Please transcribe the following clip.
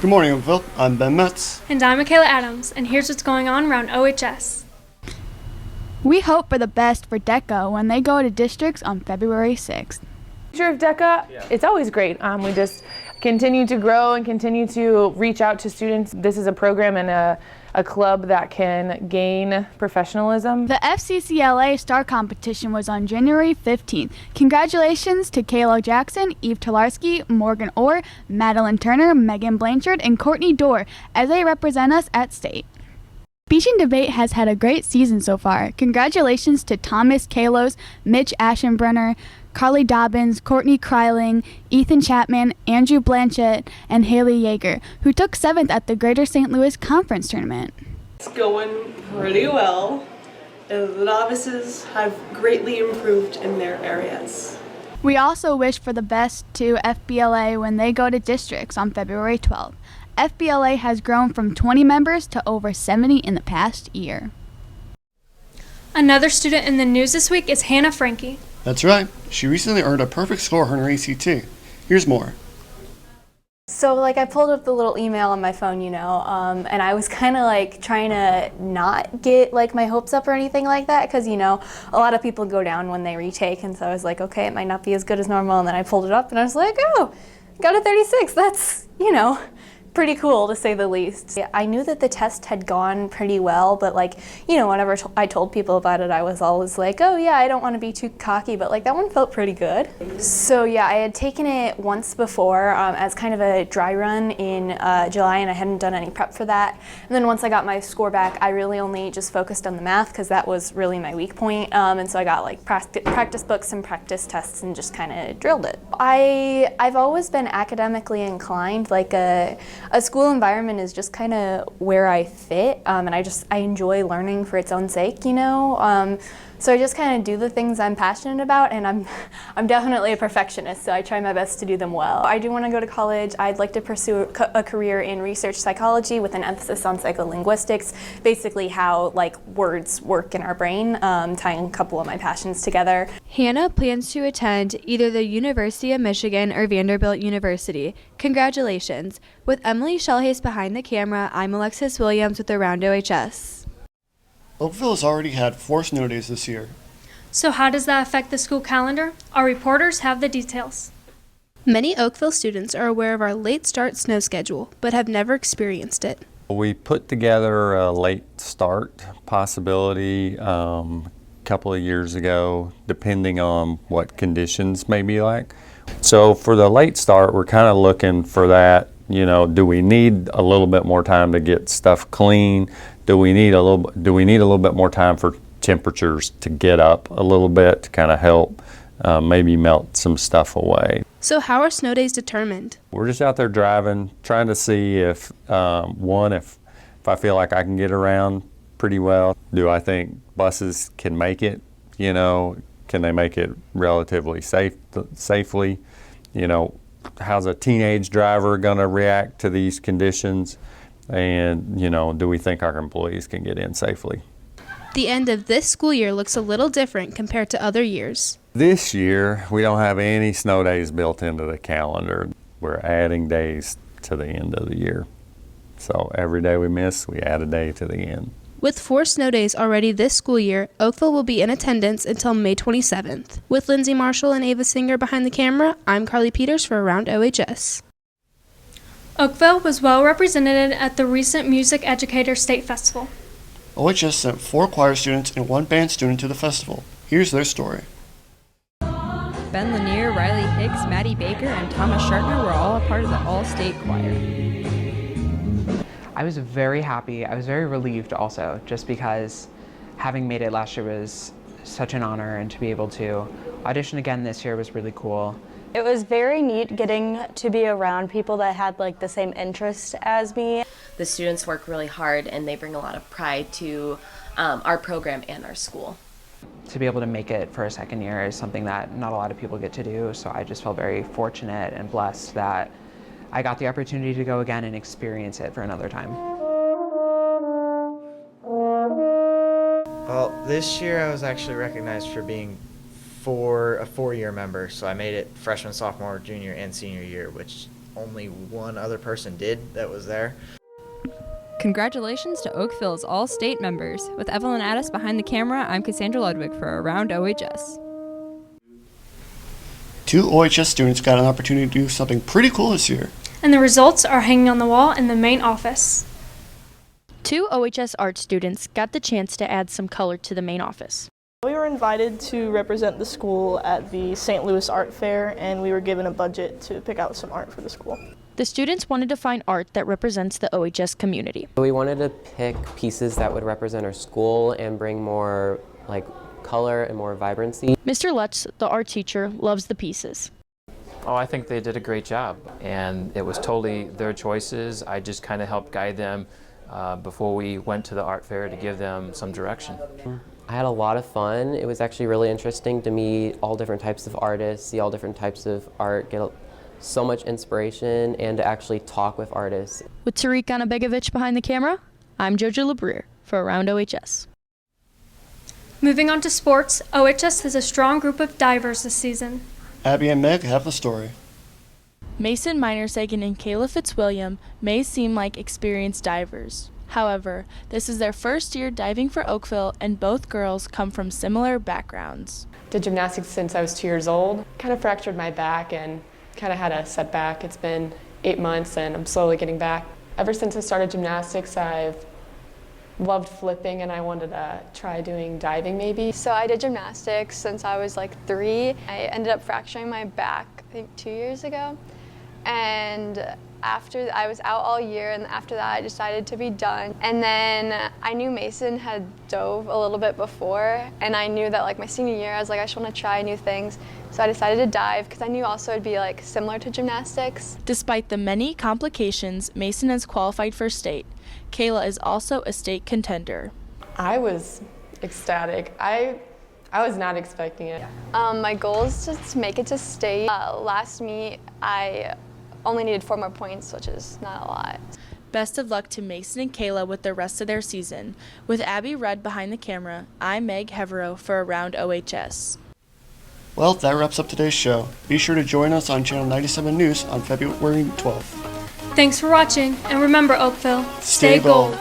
Good morning, Oakville. I'm Ben Metz. And I'm Michaela Adams, and here's what's going on around OHS. We hope for the best for DECA when they go to districts on February 6th. Future of DECA, it's always great. We just continue to grow and continue to reach out to students. This is a program and a club that can gain professionalism. The FCCLA Star Competition was on January 15th. Congratulations to Kayla Jackson, Eve Tolarski, Morgan Orr, Madeline Turner, Megan Blanchard, and Courtney Dorr as they represent us at state. Speech and Debate has had a great season so far. Congratulations to Thomas Kalos, Mitch Aschenbrenner, Carly Dobbins, Courtney Kryling, Ethan Chapman, Andrew Blanchett, and Haley Yeager, who took 7th at the Greater St. Louis Conference Tournament. It's going pretty well. The novices have greatly improved in their areas. We also wish for the best to FBLA when they go to districts on February 12th. FBLA has grown from 20 members to over 70 in the past year. Another student in the news this week is Hannah Franke. That's right. She recently earned a perfect score on her ACT. Here's more. So I pulled up the little email on my phone, and I was kind of trying to not get my hopes up or anything like that because, a lot of people go down when they retake, and so I was like, okay, it might not be as good as normal, and then I pulled it up and I was like, oh, got a 36. That's, pretty cool to say the least. Yeah, I knew that the test had gone pretty well, but whenever I told people about it, I was always like, oh yeah, I don't want to be too cocky, but that one felt pretty good. So yeah, I had taken it once before as kind of a dry run in July, and I hadn't done any prep for that. And then once I got my score back, I really only just focused on the math because that was really my weak point. And so I got practice books and practice tests and just kind of drilled it. I've always been academically inclined. A school environment is just kind of where I fit, and I enjoy learning for its own sake, so I just kind of do the things I'm passionate about, and I'm definitely a perfectionist, so I try my best to do them well. I do want to go to college. I'd like to pursue a career in research psychology with an emphasis on psycholinguistics, basically how words work in our brain, tying a couple of my passions together. Hannah plans to attend either the University of Michigan or Vanderbilt University. Congratulations. With Emily Shellhace behind the camera, I'm Alexis Williams with Around OHS. Oakville has already had 4 snow days this year. So how does that affect the school calendar? Our reporters have the details. Many Oakville students are aware of our late start snow schedule, but have never experienced it. We put together a late start possibility a couple of years ago, depending on what conditions may be like. So for the late start, we're kind of looking for that, do we need a little bit more time to get stuff clean? Do we need a little bit more time for temperatures to get up a little bit to kind of help maybe melt some stuff away? So how are snow days determined? We're just out there driving, trying to see if if I feel like I can get around pretty well. Do I think buses can make it? Can they make it relatively safely? How's a teenage driver going to react to these conditions? And, do we think our employees can get in safely? The end of this school year looks a little different compared to other years. This year, we don't have any snow days built into the calendar. We're adding days to the end of the year. So every day we miss, we add a day to the end. With 4 snow days already this school year, Oakville will be in attendance until May 27th. With Lindsay Marshall and Ava Singer behind the camera, I'm Carly Peters for Around OHS. Oakville was well represented at the recent Music Educator State Festival. OHS sent 4 choir students and 1 band student to the festival. Here's their story. Ben Lanier, Riley Hicks, Maddie Baker, and Thomas Shartner were all a part of the all-state choir. I was very happy. I was very relieved also, just because having made it last year was such an honor, and to be able to audition again this year was really cool. It was very neat getting to be around people that had the same interests as me. The students work really hard, and they bring a lot of pride to our program and our school. To be able to make it for a second year is something that not a lot of people get to do, so I just felt very fortunate and blessed that I got the opportunity to go again and experience it for another time. Well, this year I was actually recognized for being a 4-year member, so I made it freshman, sophomore, junior, and senior year, which only one other person did that was there. Congratulations to Oakville's all-state members. With Evelyn Addis behind the camera, I'm Cassandra Ludwig for Around OHS. 2 OHS students got an opportunity to do something pretty cool this year. And the results are hanging on the wall in the main office. 2 OHS art students got the chance to add some color to the main office. We were invited to represent the school at the St. Louis Art Fair, and we were given a budget to pick out some art for the school. The students wanted to find art that represents the OHS community. We wanted to pick pieces that would represent our school and bring more color and more vibrancy. Mr. Lutz, the art teacher, loves the pieces. Oh, I think they did a great job, and it was totally their choices. I just kind of helped guide them before we went to the art fair to give them some direction. I had a lot of fun. It was actually really interesting to meet all different types of artists, see all different types of art, get so much inspiration, and to actually talk with artists. With Tariq Anabegovich behind the camera, I'm Jojo LeBrier for Around OHS. Moving on to sports, OHS has a strong group of divers this season. Abby and Meg have the story. Mason Miner-Sagan and Kayla Fitzwilliam may seem like experienced divers. However, this is their first year diving for Oakville, and both girls come from similar backgrounds. Did gymnastics since I was 2 years old. Kind of fractured my back and kind of had a setback. It's been 8 months and I'm slowly getting back. Ever since I started gymnastics, I've loved flipping and I wanted to try doing diving maybe. So I did gymnastics since I was like 3. I ended up fracturing my back, I think 2 years ago. And after I was out all year, and after that I decided to be done. And then I knew Mason had dove a little bit before, and I knew that like my senior year I was like, I just want to try new things. So I decided to dive because I knew also it'd be like similar to gymnastics. Despite the many complications, Mason has qualified for state. Kayla is also a state contender. I was ecstatic. I was not expecting it. My goal is to make it to state. Last meet I only needed 4 more points, which is not a lot. Best of luck to Mason and Kayla with the rest of their season. With Abby Rudd behind the camera, I'm Meg Heverow for Around OHS. Well, that wraps up today's show. Be sure to join us on Channel 97 News on February 12th. Thanks for watching, and remember, Oakville, Stay bold.